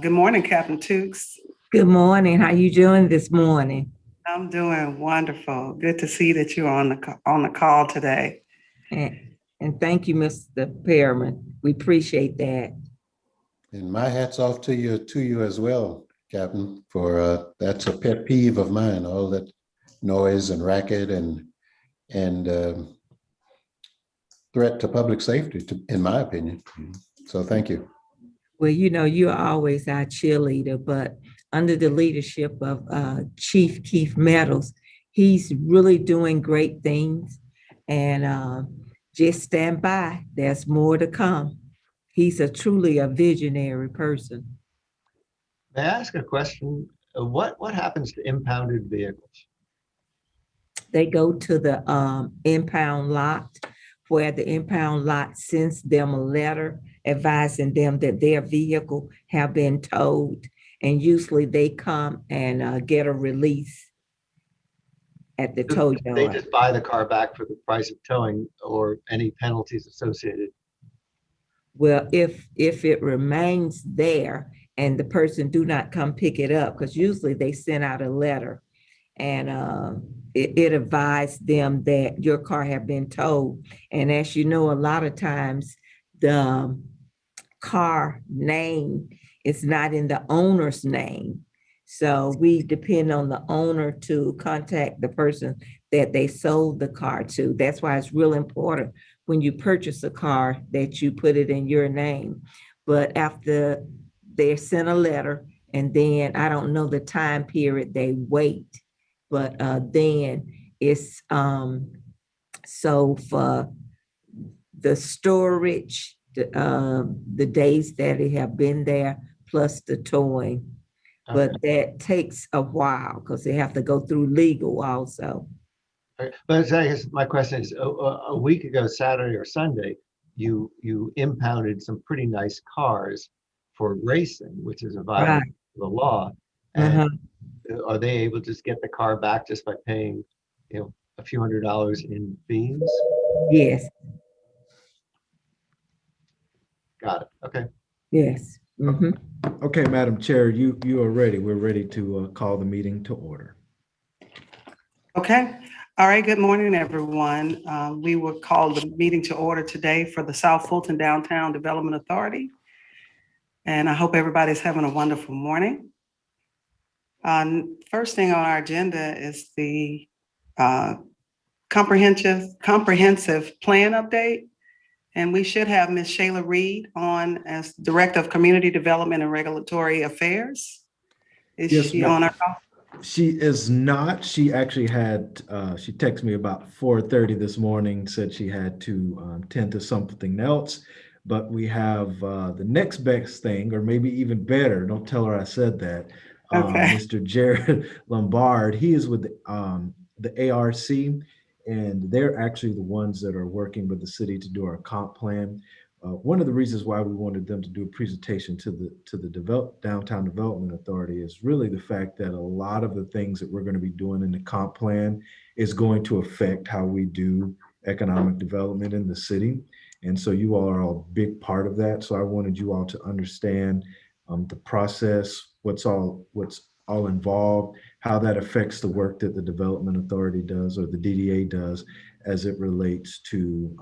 Good morning, Captain Tukes. Good morning. How you doing this morning? I'm doing wonderful. Good to see that you're on the call today. And thank you, Mr. Pearman. We appreciate that. And my hat's off to you as well, Captain, for that's a pet peeve of mine, all that noise and racket and threat to public safety, in my opinion. So thank you. Well, you're always our cheerleader, but under the leadership of Chief Keith Meadows, he's really doing great things. And just stand by. There's more to come. He's truly a visionary person. May I ask a question? What happens to impounded vehicles? They go to the impound lot, where the impound lot sends them a letter advising them that their vehicle have been towed. And usually they come and get a release at the tow They yard. just buy the car back for the price of towing or any penalties associated. Well, if it remains there and the person do not come pick it up, because usually they send out a letter and it advised them that your car have been towed. And as you know, a lot of times the car name is not in the owner's name. So we depend on the owner to contact the person that they sold the car to. That's why it's real important when you purchase a car that you put it in your name. But after they send a letter, and then I don't know the time period they wait, but then it's so for the storage, the days that it have been there, plus the towing. But that takes a while because they have to go through legal also. But I guess my question is, a week ago, Saturday or Sunday, you impounded some pretty nice cars for racing, which is a violation of the law. And are they able to just get the car back just by paying, a few $100s in fees? Yes. Got it. Okay. Yes. Mm-hmm. Okay, Madam Chair, you are ready. We're ready to call the meeting to order. Okay. All right. Good morning, everyone. We will call the meeting to order today for the South Fulton Downtown Development Authority. And I hope everybody's having a wonderful morning. First thing on our agenda is the comprehensive plan update. And we should have Ms. Shayla Reed on as Director of Community Development and Regulatory Affairs. Is she on our call? She is not. She actually had, she texted me about 4:30 this morning, said she had to tend to something else. But we have the next best thing, or maybe even better, don't tell her I said that, Okay. Mr. Jared Lombard. He is with the ARC. And they're actually the ones that are working with the city to do our comp plan. One of the reasons why we wanted them to do a presentation to the Downtown Development Authority is really the fact that a lot of the things that we're going to be doing in the comp plan is going to affect how we do economic development in the city. And so you all are a big part of that. So I wanted you all to understand the process, what's all involved, how that affects the work that the Development Authority does or the DDA does as it relates to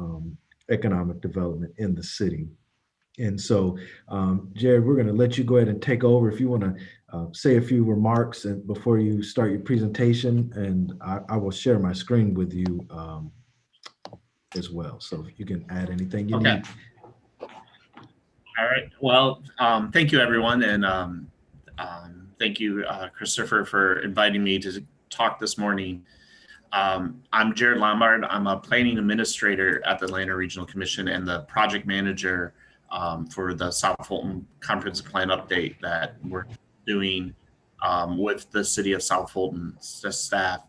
economic development in the city. And so, Jared, we're going to let you go ahead and take over if you want to say a few remarks and before you start your presentation, and I will share my screen with you as well. So if you can add anything you need. All right. Well, thank you, everyone. And thank you, Christopher, for inviting me to talk this morning. I'm Jared Lombard. I'm a planning administrator at the Atlanta Regional Commission and the project manager for the South Fulton Comprehensive Plan update that we're doing with the city of South Fulton staff.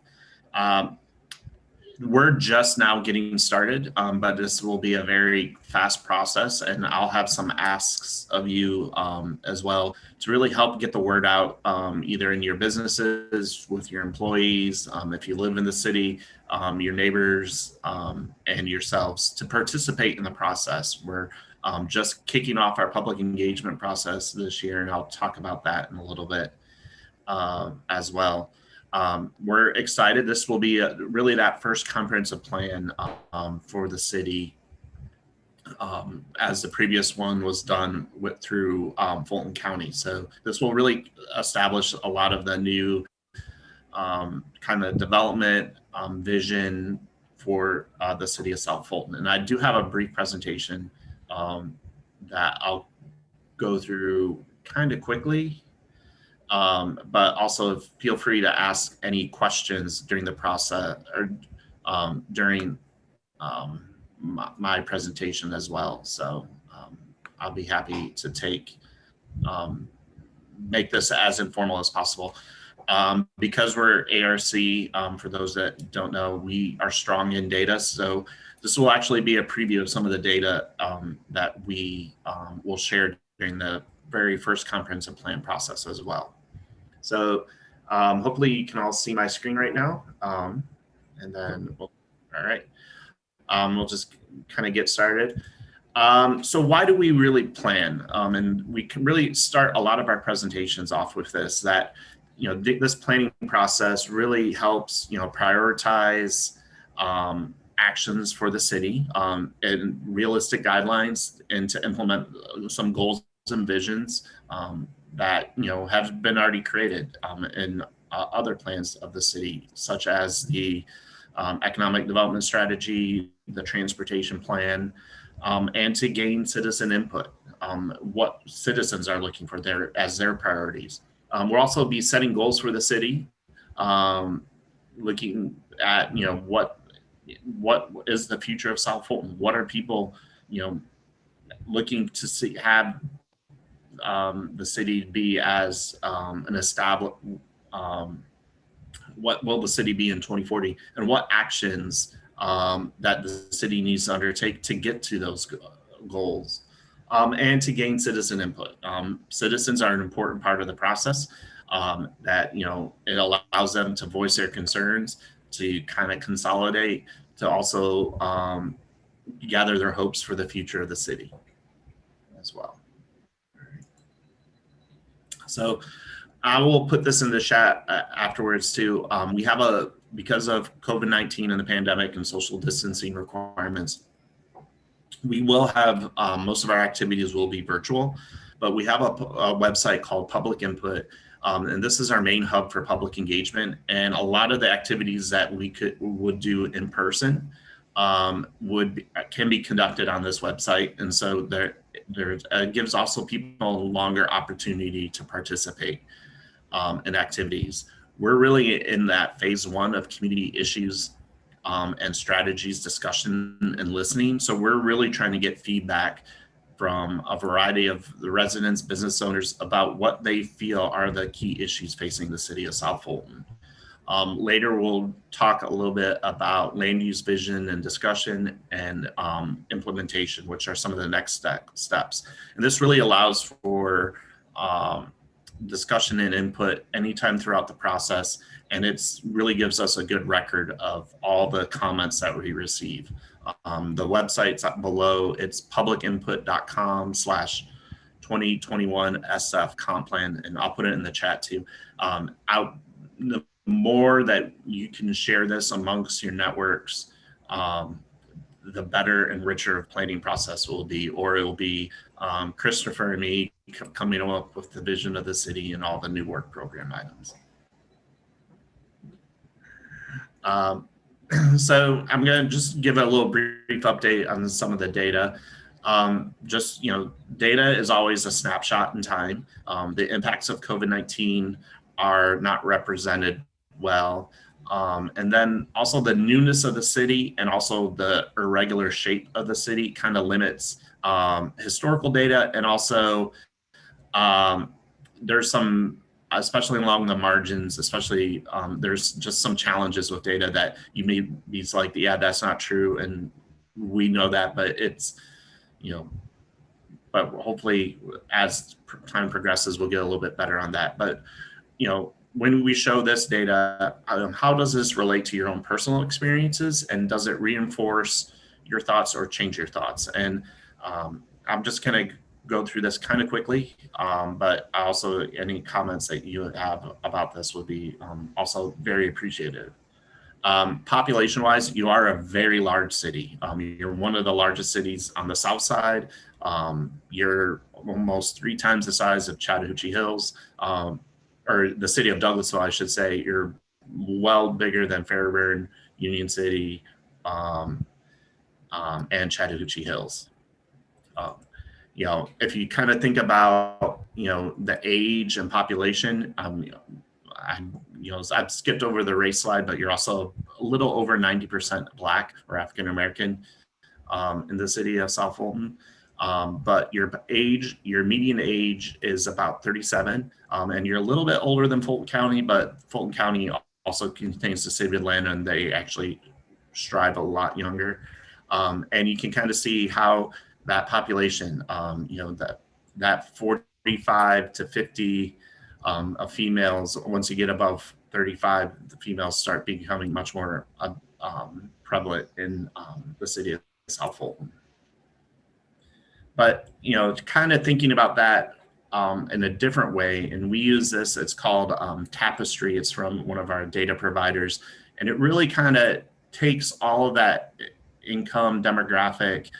We're just now getting started, but this will be a very fast process, and I'll have some asks of you as well to really help get the word out, either in your businesses, with your employees, if you live in the city, your neighbors, and yourselves to participate in the process. We're just kicking off our public engagement process this year, and I'll talk about that in a little bit as well. We're excited. This will be really that first comprehensive plan for the city, as the previous one was done through Fulton County. So this will really establish a lot of the new kind of development vision for the city of South Fulton. And I do have a brief presentation that I'll go through kind of quickly, but also feel free to ask any questions during the process or during my presentation as well. So I'll be happy to make this as informal as possible. Because we're ARC, for those that don't know, we are strong in data. So this will actually be a preview of some of the data that we will share during the very first comprehensive plan process as well. So hopefully you can all see my screen right now. And then, all right, we'll just kind of get started. So why do we really plan? And we can really start a lot of our presentations off with this, that this planning process really helps, prioritize actions for the city and realistic guidelines, and to implement some goals and visions that, have been already created in other plans of the city, such as the economic development strategy, the transportation plan, and to gain citizen input, what citizens are looking for as their priorities. We'll also be setting goals for the city, looking at, what is the future of South Fulton? What are people, looking to have the city be as an established, what will the city be in 2040, and what actions that the city needs to undertake to get to those goals. And to gain citizen input. Citizens are an important part of the process, that, it allows them to voice their concerns, to kind of consolidate, to also gather their hopes for the future of the city as well. So I will put this in the chat afterwards too. We have because of COVID-19 and the pandemic and social distancing requirements, we will have, most of our activities will be virtual, but we have a website called Public Input, and this is our main hub for public engagement. And a lot of the activities that we would do in person can be conducted on this website, and so there gives also people a longer opportunity to participate in activities. We're really in that phase 1 of community issues and strategies, discussion, and listening. So we're really trying to get feedback from a variety of the residents, business owners, about what they feel are the key issues facing the city of South Fulton. Later, we'll talk a little bit about land use vision and discussion, and implementation, which are some of the next steps. And this really allows for discussion and input anytime throughout the process. And it's really gives us a good record of all the comments that we receive. The website's below, it's publicinput.com/2021 SF comp plan, and I'll put it in the chat too. The more that you can share this amongst your networks, the better and richer planning process will be, or it will be Christopher and me coming up with the vision of the city and all the new work program items. So I'm going to just give a little brief update on some of the data. Data is always a snapshot in time. The impacts of COVID-19 are not represented well. And then also the newness of the city, and also the irregular shape of the city, kind of limits historical data. And also there's some, especially along the margins, there's just some challenges with data that you may be like, yeah, that's not true. And we know that, but it's, but hopefully as time progresses, we'll get a little bit better on that. But, when we show this data, how does this relate to your own personal experiences? And does it reinforce your thoughts or change your thoughts? And I'm just going to go through this kind of quickly, but also any comments that you have about this would be also very appreciated. Population wise, you are a very large city. You're one of the largest cities on the south side. You're almost 3 times the size of Chattahoochee Hills, or the city of Douglasville, I should say. You're well bigger than Fairburn, Union City, and Chattahoochee Hills. You know, if you kind of think about, you know, the age and population, I've skipped over the race slide, but you're also a little over 90% Black or African American in the city of South Fulton. But your median age is about 37, and you're a little bit older than Fulton County, but Fulton County also contains the city of Atlanta, and they actually strive a lot younger. And you can kind of see how that population, you know, that 45 to 50 of females, once you get above 35, the females start becoming much more prevalent in the city of South Fulton. But, you know, kind of thinking about that in a different way, and we use this, it's called Tapestry. It's from one of our data providers, and it really kind of takes all of that income, demographic,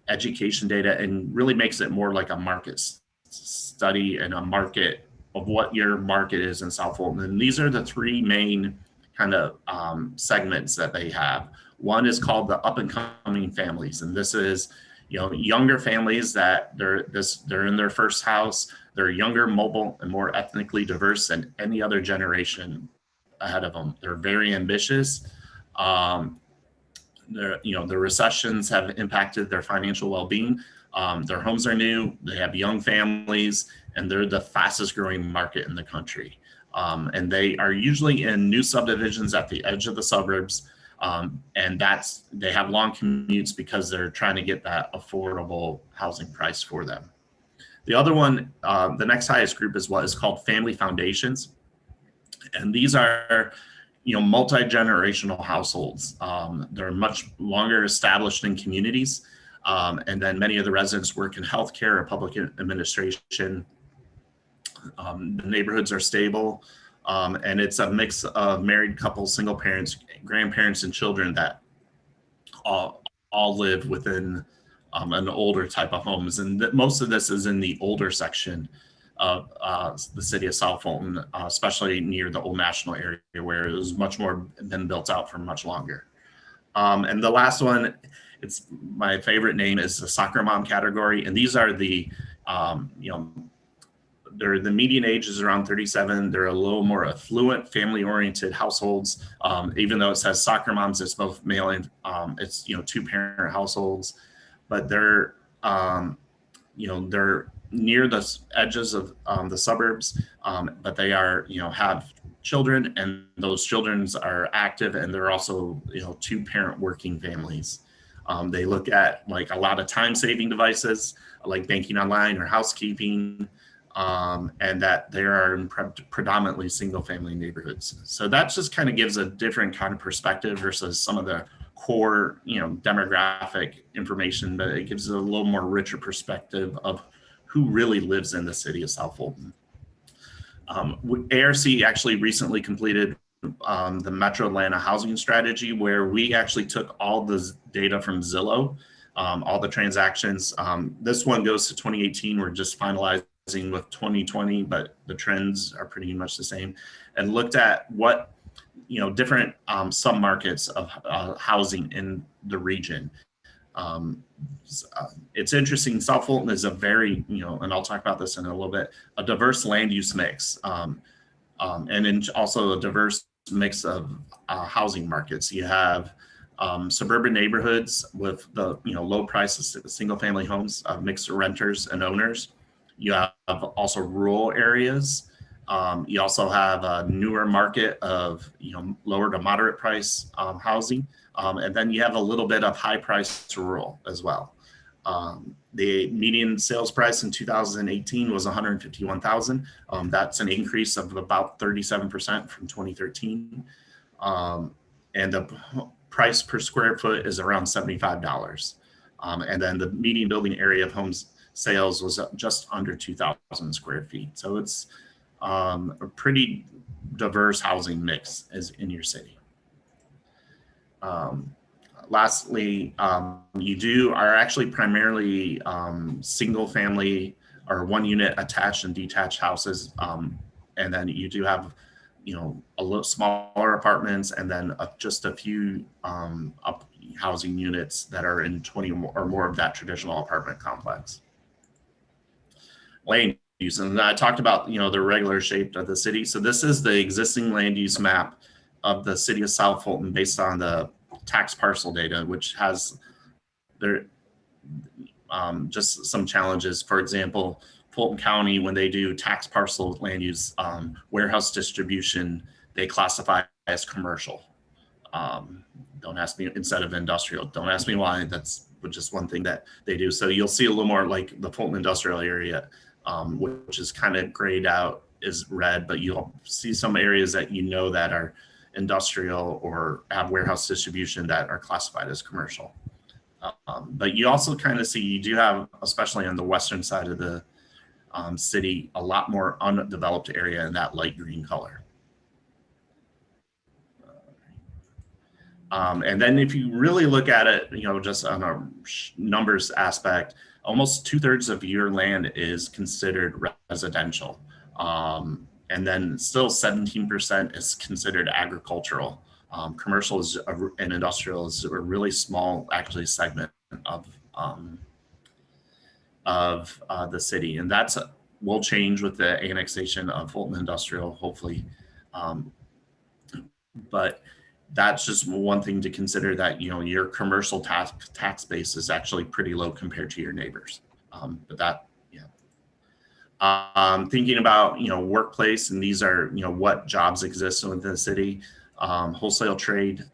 education data, and really makes it more like a market study and a market of what your market is in South Fulton. And these are the 3 main kind of segments that they have. One is called the up and coming families, and this is, you know, younger families that they're in their first house. They're younger, mobile, and more ethnically diverse than any other generation ahead of them. They're very ambitious. The recessions have impacted their financial well-being. Their homes are new. They have young families, and they're the fastest growing market in the country. And they are usually in new subdivisions at the edge of the suburbs. And they have long commutes because they're trying to get that affordable housing price for them. The other one, the next highest group is what is called family foundations. And these are, you know, multi-generational households. They're much longer established in communities. And then many of the residents work in healthcare or public administration. The neighborhoods are stable. And it's a mix of married couples, single parents, grandparents, and children that all live within an older type of homes. And most of this is in the older section of the city of South Fulton, especially near the Old National area, where it was much more been built out for much longer. And the last one, it's my favorite name, is the soccer mom category. And these are the, the median age is around 37. They're a little more affluent, family-oriented households. Even though it says soccer moms, it's both male and it's, 2-parent households. But they're, they're near the edges of the suburbs, but they are, have children, and those children are active, and they're also, 2-parent working families. They look at like a lot of time-saving devices, like banking online or housekeeping, and that they are in predominantly single-family neighborhoods. So that just kind of gives a different kind of perspective versus some of the core, demographic information, but it gives a little more richer perspective of who really lives in the city of South Fulton. ARC actually recently completed the Metro Atlanta housing strategy, where we actually took all the data from Zillow, all the transactions. This one goes to 2018. We're just finalizing with 2020, but the trends are pretty much the same, and looked at what, different submarkets of housing in the region. It's interesting. South Fulton is a very, and I'll talk about this in a little bit, a diverse land use mix, and also a diverse mix of housing markets. You have suburban neighborhoods with the low prices, single family homes, mixed renters and owners. You have also rural areas. You also have a newer market of lower to moderate price housing, and then you have a little bit of high price rural as well. The median sales price in 2018 was $151,000. That's an increase of about 37% from 2013, and the price per square foot is around $75. And then the median building area of homes sales was just under 2,000 square feet. So it's a pretty diverse housing mix is in your city. Lastly, you are actually primarily single family or one unit attached and detached houses. And then you do have, a little smaller apartments, and then just a few housing units that are in 20 or more of that traditional apartment complex. Land use, and I talked about, the regular shape of the city. So this is the existing land use map of the city of South Fulton based on the tax parcel data, which has there just some challenges. For example, Fulton County, when they do tax parcel land use warehouse distribution, they classify as commercial. Don't ask me, instead of industrial. Don't ask me why. That's just one thing that they do. So you'll see a little more like the Fulton industrial area, which is kind of grayed out is red, but you'll see some areas that that are industrial or have warehouse distribution that are classified as commercial. But you also kind of see, you do have, especially on the western side of the city, a lot more undeveloped area in that light green color. And then if you really look at it, just on a numbers aspect, almost 2/3 of your land is considered residential. And then still 17% is considered agricultural. Commercial and industrial is a really small, actually, segment of the city, and that's will change with the annexation of Fulton Industrial, hopefully. But that's just one thing to consider, that your commercial tax base is actually pretty low compared to your neighbors. But that, thinking about workplace, and these are what jobs exist within the city. Wholesale trade,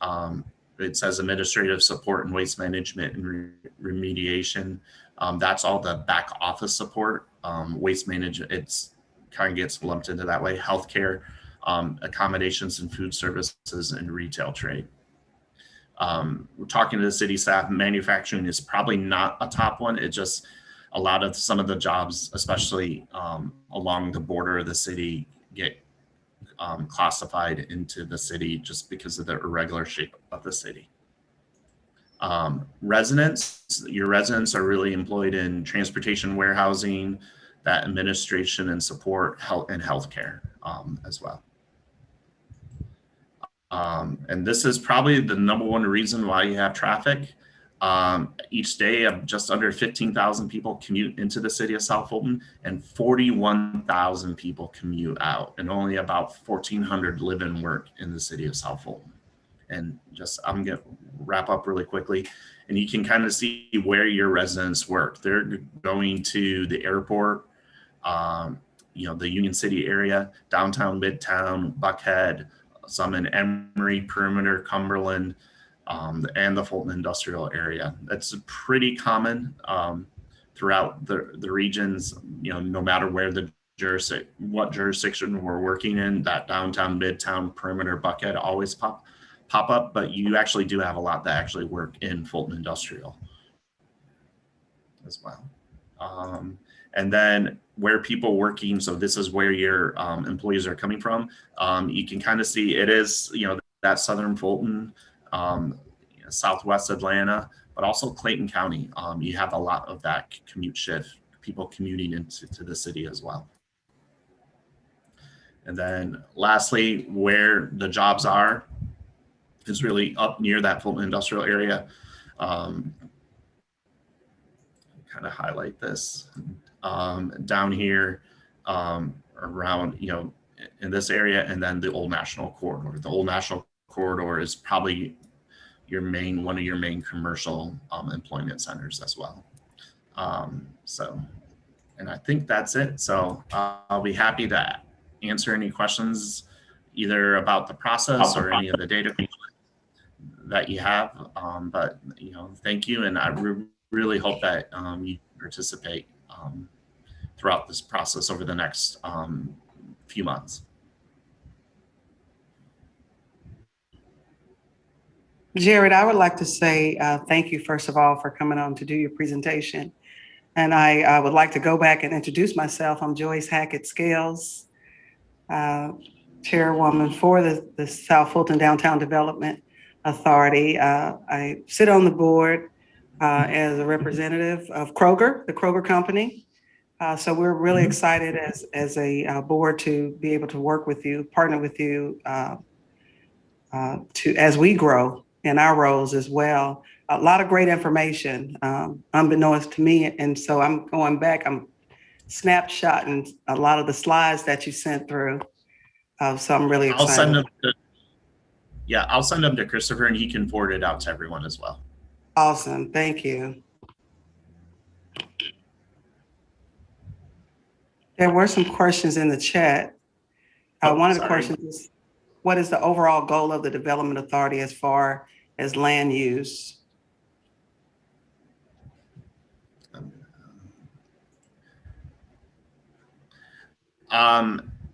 it says administrative support and waste management and remediation. That's all the back office support. Waste management, it's kind of gets lumped into that way. Healthcare, accommodations and food services, and retail trade. We're talking to the city staff. Manufacturing is probably not a top one. It just, a lot of some of the jobs, especially along the border of the city, get classified into the city just because of the irregular shape of the city. Residents, your residents are really employed in transportation, warehousing, that administration and support, health and healthcare as well. And this is probably the number one reason why you have traffic. Each day, just under 15,000 people commute into the city of South Fulton, and 41,000 people commute out, and only about 1,400 live and work in the city of South Fulton. And I'm going to wrap up really quickly, and you can kind of see where your residents work. They're going to the airport, the Union City area, downtown, Midtown, Buckhead, some in Emory, Perimeter, Cumberland, and the Fulton industrial area. That's pretty common throughout the regions, no matter where what jurisdiction we're working in, that downtown, Midtown, Perimeter, Buckhead always pop up, but you actually do have a lot that actually work in Fulton industrial as well. And then where people working, so this is where your employees are coming from. You can kind of see it is, that southern Fulton, southwest Atlanta, but also Clayton County. You have a lot of that commute shift, people commuting into the city as well. And then lastly, where the jobs are is really up near that Fulton industrial area. Kind of highlight this down here around, in this area, and then the Old National Corridor. The Old National Corridor is probably one of your main commercial employment centers as well. And I think that's it. So I'll be happy to answer any questions either about the process or any of the data that you have. But thank you, and I really hope that you participate throughout this process over the next few months. Jared, I would like to say thank you, first of all, for coming on to do your presentation. And I would like to go back and introduce myself. I'm Joyce Hackett Scales, uh, Chairwoman for the South Fulton Downtown Development Authority. I sit on the board as a representative of Kroger, the Kroger Company. So we're really excited as a board to be able to work with you, partner with you to as we grow in our roles as well. A lot of great information, unbeknownst to me. And so I'm going back, I'm snapshotting a lot of the slides that you sent through. So I'm really I'll send excited. them to, yeah, I'll send them to Christopher and he can forward it out to everyone as well. Awesome. Thank you. There were some questions in the chat. One of the Sorry. questions is, what is the overall goal of the Development Authority as far as land use?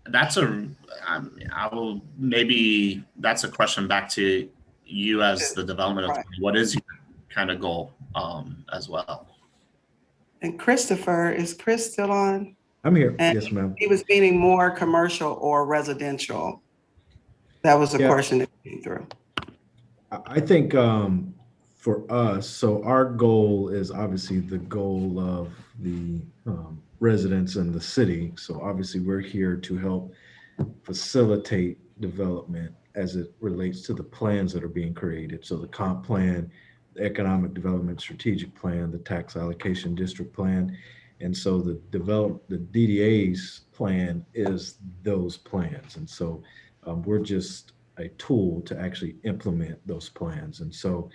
That's that's a question back to you as the development Right. authority. What is your kind of goal as well? And Christopher, is Chris still on? I'm here. And Yes, ma'am. he was meaning more commercial or residential. That was the Yeah. question that came through. I think for us, so our goal is obviously the goal of the residents in the city. So obviously we're here to help facilitate development as it relates to the plans that are being created. So the comp plan, the economic development strategic plan, the tax allocation district plan. And so the DDA's plan is those plans. And so we're just a tool to actually implement those plans. And so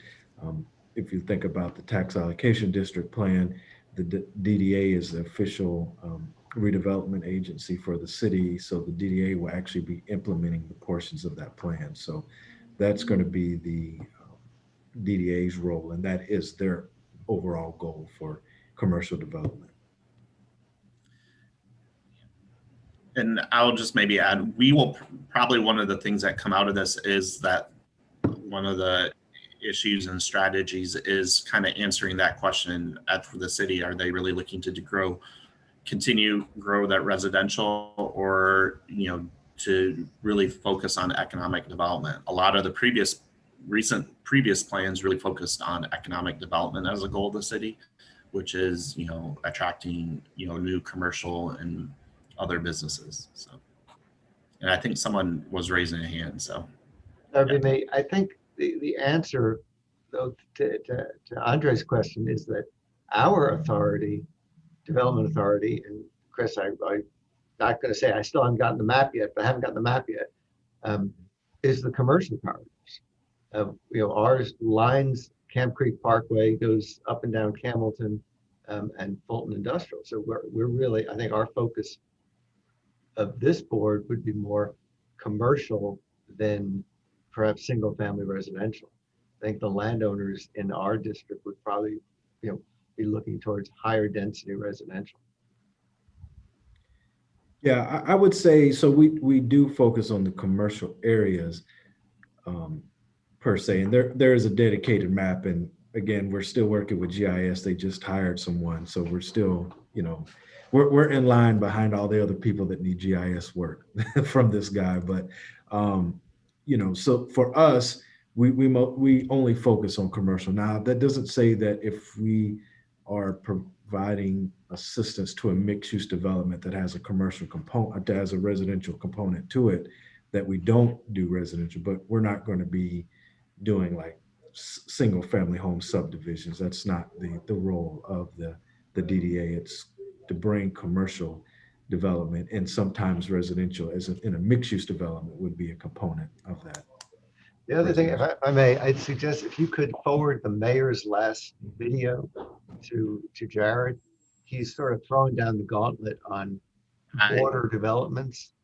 if you think about the tax allocation district plan, the DDA is the official redevelopment agency for the city. So the DDA will actually be implementing the portions of that plan. So that's going to be the DDA's role, and that is their overall goal for commercial development. And I'll just maybe add, we will probably, one of the things that come out of this is that one of the issues and strategies is kind of answering that question for the city. Are they really looking to continue grow that residential, or to really focus on economic development? A lot of the previous plans really focused on economic development as a goal of the city, which is attracting new commercial and other businesses. So, and I think someone was raising a hand. So That would be me. I think the answer, though, to Andre's question is that our authority, development authority, and Chris, I'm not going to say I still haven't gotten the map yet, but I haven't gotten the map yet, is the commercial corridors. Ours lines Camp Creek Parkway, goes up and down Camilton and Fulton Industrial. So we're really, I think our focus of this board would be more commercial than perhaps single family residential. I think the landowners in our district would probably, be looking towards higher density residential. Yeah, I would say, so we do focus on the commercial areas per se, and there is a dedicated map. And again, we're still working with GIS. They just hired someone. So we're still, we're in line behind all the other people that need GIS work from this guy. But, so for us, we only focus on commercial. Now, that doesn't say that if we are providing assistance to a mixed-use development that has a commercial component, that has a residential component to it, that we don't do residential, but we're not going to be doing like single family home subdivisions. That's not the role of the DDA. It's to bring commercial development, and sometimes residential in a mixed-use development would be a component of that. The other thing, if I may, I'd suggest if you could forward the mayor's last video to Jared. He's sort of throwing down the gauntlet on border developments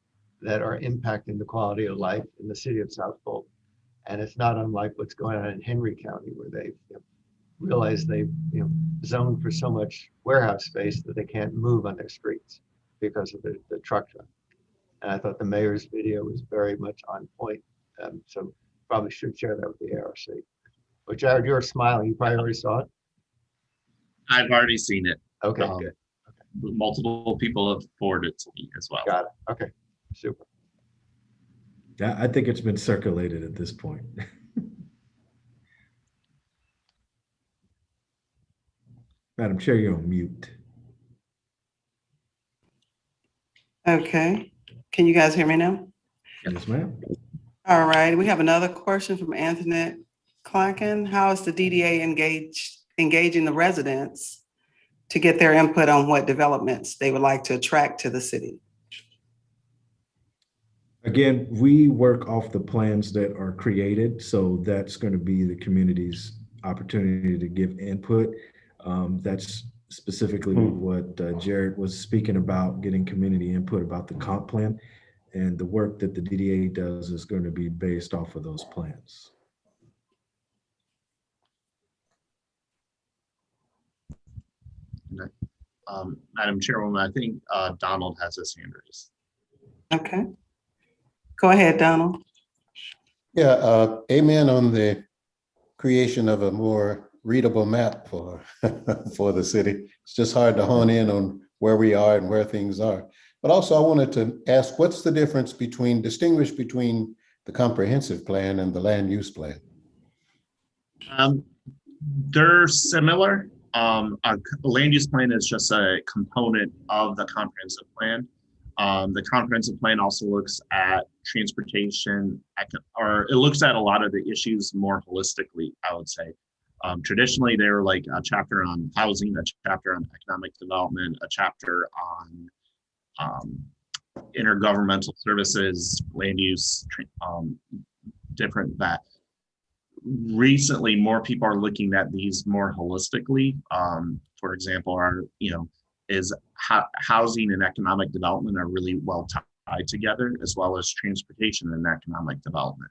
that are impacting the quality of life in the city of South Fulton. And it's not unlike what's going on in Henry County, where they realize they've zoned for so much warehouse space that they can't move on their streets because of the truck traffic. And I thought the mayor's video was very much on point. So probably should share that with the ARC. Well, Jared, you're smiling. You probably already saw it. I've already seen it. Okay, Um, good. Multiple people have forwarded it to me as well. Got it. Okay, super. Yeah, I think it's been circulated at this point. Madam Chair, you're on mute. Okay. Can you guys hear me now? Yes, ma'am. All right. We have another question from Antoinette Clacken. How is the DDA engaging the residents to get their input on what developments they would like to attract to the city? Again, we work off the plans that are created, so that's going to be the community's opportunity to give input. That's specifically what Jared was speaking about, getting community input about the comp plan. And the work that the DDA does is going to be based off of those plans. Madam Chairwoman, I think Donald has his hand raised. Okay. Go ahead, Donald. Yeah, amen on the creation of a more readable map for for the city. It's just hard to hone in on where we are and where things are. But also I wanted to ask, what's the difference distinguish between the comprehensive plan and the land use plan? They're similar. A land use plan is just a component of the comprehensive plan. The comprehensive plan also looks at transportation, or it looks at a lot of the issues more holistically, I would say. Traditionally, they were like a chapter on housing, a chapter on economic development, a chapter on intergovernmental services, land use, different that. Recently, more people are looking at these more holistically. For example, is housing and economic development are really well tied together, as well as transportation and economic development.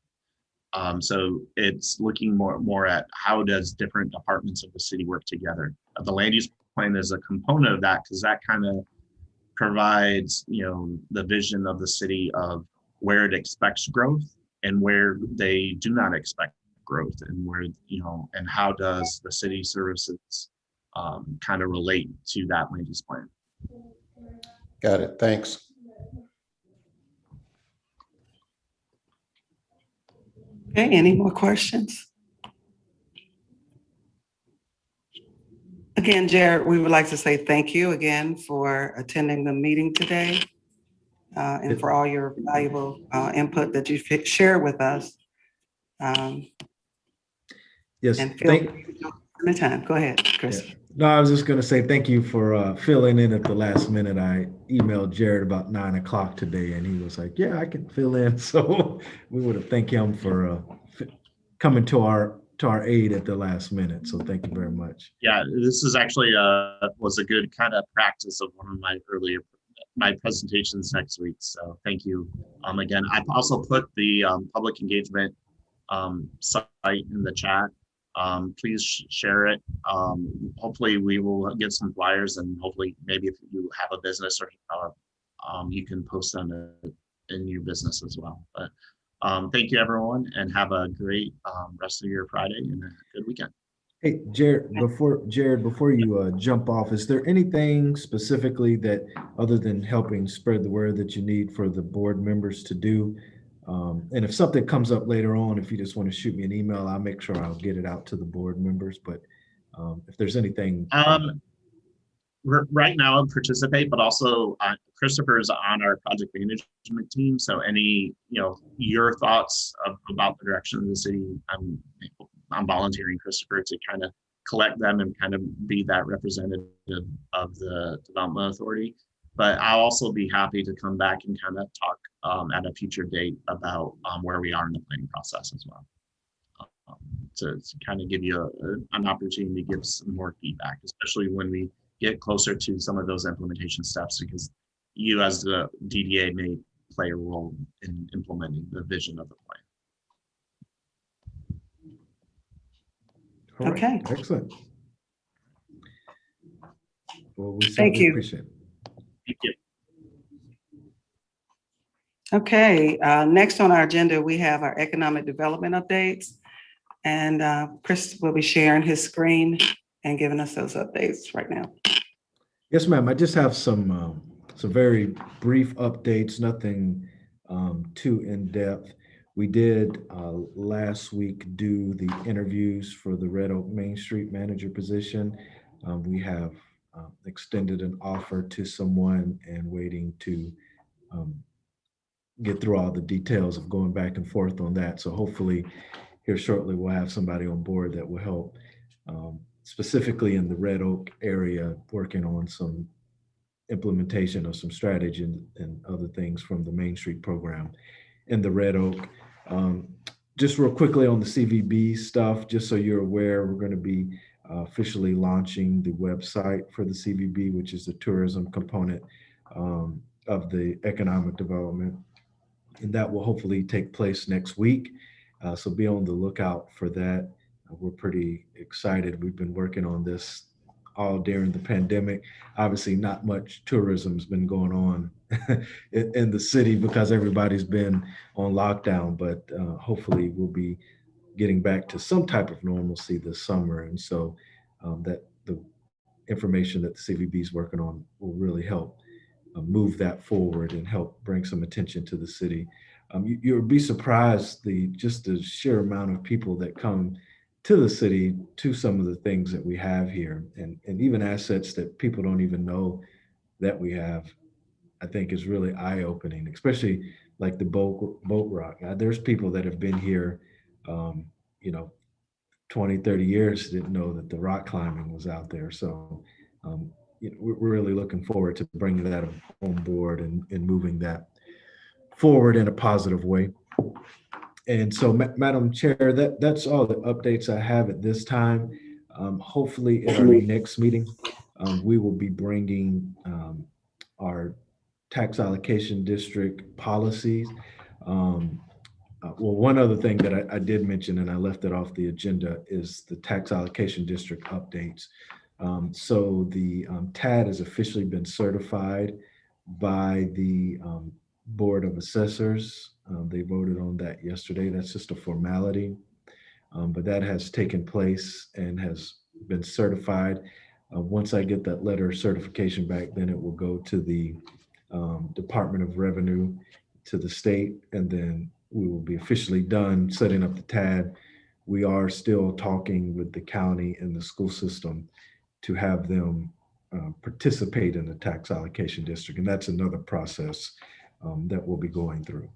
So it's looking more at how does different departments of the city work together. The land use plan is a component of that, because that kind of provides, the vision of the city of where it expects growth and where they do not expect growth, and where, and how does the city services kind of relate to that land use plan. Got it. Thanks. Okay, any more questions? Again, Jared, we would like to say thank you again for attending the meeting today and for all your valuable input that you shared with us. Yes, And feel free to anytime. Go ahead, Chris. Yeah. No, I was just going to say thank you for filling in at the last minute. I emailed Jared about 9 o'clock today, and he was like, "Yeah, I can fill in." So we would have thanked him for coming to our aid at the last minute. So thank you very much. Yeah, this is actually was a good kind of practice of one of my presentations next week. So thank you again. I've also put the public engagement site in the chat. Please share it. Hopefully we will get some flyers, and hopefully maybe if you have a business or you can post on it in your business as well. But thank you everyone, and have a great rest of your Friday and a good weekend. Hey, Jared, before you jump off, is there anything specifically that, other than helping spread the word, that you need for the board members to do? And if something comes up later on, if you just want to shoot me an email, I'll make sure I'll get it out to the board members. But if there's anything. Right now I participate, but also Christopher is on our project management team. So any, your thoughts about the direction of the city, I'm volunteering Christopher to kind of collect them and kind of be that representative of the development authority. But I'll also be happy to come back and kind of talk at a future date about where we are in the planning process as well. To kind of give you an opportunity to give some more feedback, especially when we get closer to some of those implementation steps, because you as the DDA may play a role in implementing the vision of the plan. All right. Okay. Excellent. Well, we Thank you. appreciate it. Thank you. Okay, next on our agenda, we have our economic development updates. And Chris will be sharing his screen and giving us those updates right now. Yes, ma'am. I just have some very brief updates, nothing too in-depth. We did last week do the interviews for the Red Oak Main Street manager position. We have extended an offer to someone and waiting to um, get through all the details of going back and forth on that. So hopefully here shortly, we'll have somebody on board that will help specifically in the Red Oak area, working on some implementation of some strategy and other things from the Main Street program in the Red Oak. Just real quickly on the CVB stuff, just so you're aware, we're going to be officially launching the website for the CVB, which is the tourism component of the economic development. And that will hopefully take place next week. So be on the lookout for that. We're pretty excited. We've been working on this all during the pandemic. Obviously, not much tourism's been going on in the city because everybody's been on lockdown, but hopefully we'll be getting back to some type of normalcy this summer. And so that the information that the CVB is working on will really help move that forward and help bring some attention to the city. You'll be surprised just the sheer amount of people that come to the city to some of the things that we have here, and even assets that people don't even know that we have. I think is really eye-opening, especially like the boat rock. There's people that have been here, 20, 30 years, didn't know that the rock climbing was out there. So we're really looking forward to bringing that on board and moving that forward in a positive way. And so, Madam Chair, that's all the updates I have at this time. Hopefully, at our next meeting, we will be bringing our tax allocation district policies. Well, one other thing that I did mention, and I left it off the agenda, is the tax allocation district updates. So the TAD has officially been certified by the Board of Assessors. They voted on that yesterday. That's just a formality, but that has taken place and has been certified. Once I get that letter of certification back, then it will go to the Department of Revenue, to the state, and then we will be officially done setting up the TAD. We are still talking with the county and the school system to have them participate in the tax allocation district. And that's another process that we'll be going through.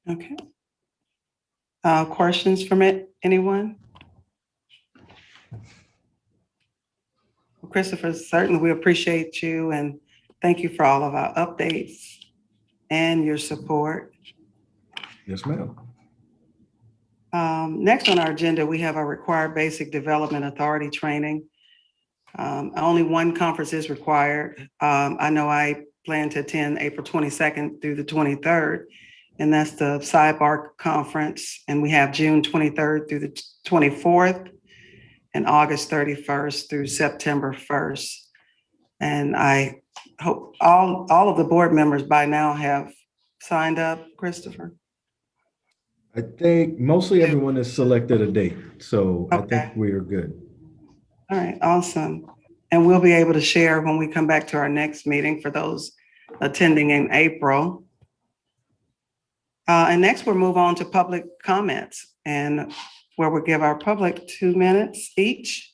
Okay. Questions from anyone? Well, Christopher, certainly we appreciate you and thank you for all of our updates and your support. Yes, ma'am. Next on our agenda, we have our required basic development authority training. Only one conference is required. I know I plan to attend April 22nd through the 23rd, and that's the Sidebar Conference. And we have June 23rd through the 24th and August 31st through September 1st. And I hope all of the board members by now have signed up, Christopher. I think mostly everyone has selected a date, so I think we are good. All right, awesome. And we'll be able to share when we come back to our next meeting for those attending in April. And next we'll move on to public comments, and where we give our public 2 minutes each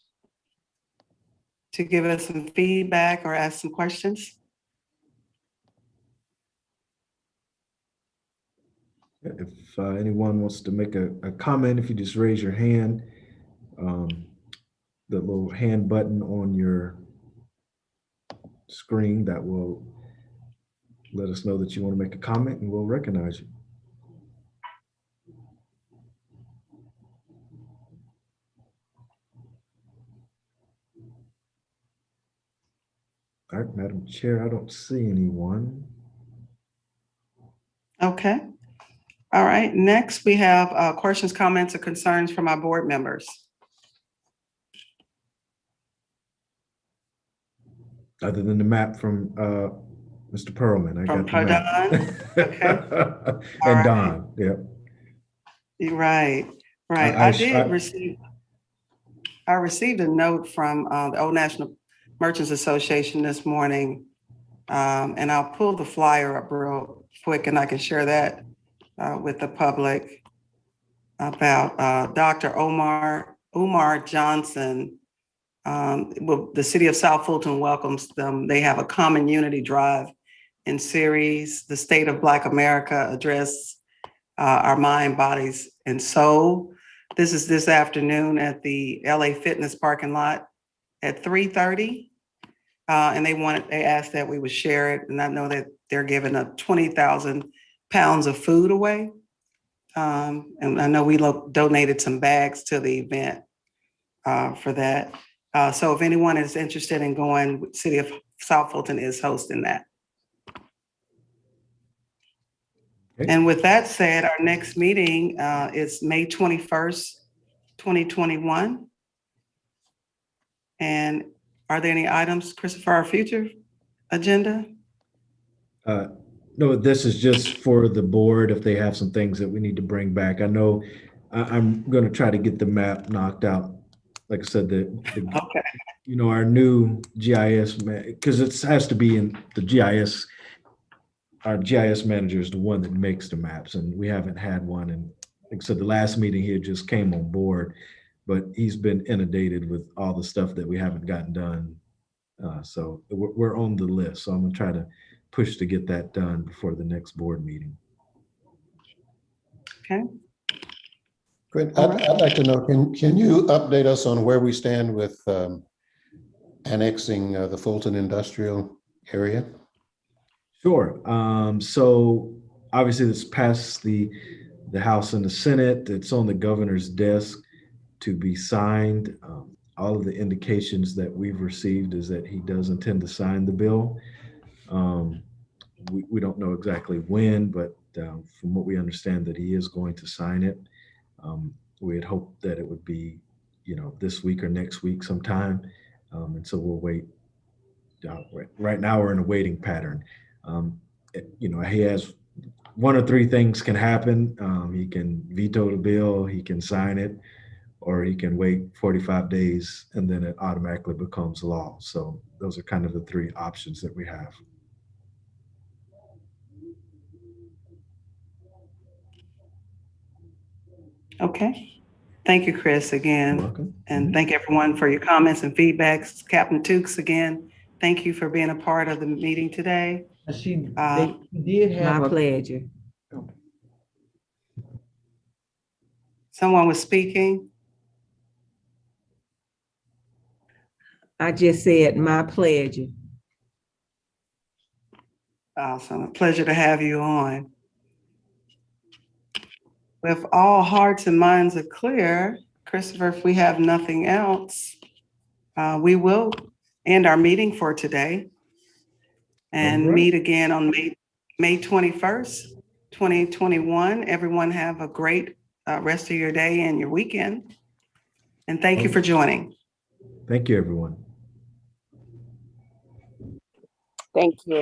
to give us some feedback or ask some questions. If anyone wants to make a comment, if you just raise your hand, the little hand button on your screen, that will let us know that you want to make a comment and we'll recognize you. All right, Madam Chair, I don't see anyone. Okay. All right, next we have questions, comments, or concerns from our board members. Other than the map from Mr. Pearlman, I From got the map. Okay. And All Don, yep. You're right. Right. I received a note from the Old National Merchants Association this morning, and I'll pull the flyer up real quick and I can share that with the public about Dr. Umar Johnson. Well, the city of South Fulton welcomes them. They have a common unity drive in series, The State of Black America, address our mind, bodies, and soul. This is this afternoon at the LA Fitness parking lot at 3:30. And they asked that we would share it. And I know that they're giving up 20,000 pounds of food away. And I know we donated some bags to the event for that. So if anyone is interested in going, City of South Fulton is hosting that. Okay. And with that said, our next meeting is May 21st, 2021. And are there any items, Christopher, for our future agenda? No, this is just for the board if they have some things that we need to bring back. I know I'm going to try to get the map knocked out. Like I said, Okay. our new GIS, because it has to be in the GIS. Our GIS manager is the one that makes the maps, and we haven't had one. And like I said, the last meeting he just came on board, but he's been inundated with all the stuff that we haven't gotten done. So we're on the list. So I'm going to try to push to get that done before the next board meeting. Okay. Great. All right. I'd like to know, can you update us on where we stand with annexing the Fulton industrial area? Sure. So obviously this passed the House and the Senate. It's on the governor's desk to be signed. All of the indications that we've received is that he does intend to sign the bill. We don't know exactly when, but from what we understand that he is going to sign it. We had hoped that it would be, this week or next week sometime. And so we'll wait. Right now we're in a waiting pattern. He has one or three things can happen. He can veto the bill, he can sign it, or he can wait 45 days and then it automatically becomes law. So those are kind of the three options that we have. Okay. Thank you, Chris, again. You're welcome. And thank everyone for your comments and feedbacks. Captain Tukes, again, thank you for being a part of the meeting today. They did have my pleasure. Someone was speaking. I just said my pleasure. Awesome. A pleasure to have you on. If all hearts and minds are clear, Christopher, if we have nothing else, we will end our meeting for today and meet again on May 21st, 2021. Everyone have a great rest of your day and your weekend. And thank you for joining. Thank you, everyone. Thank you.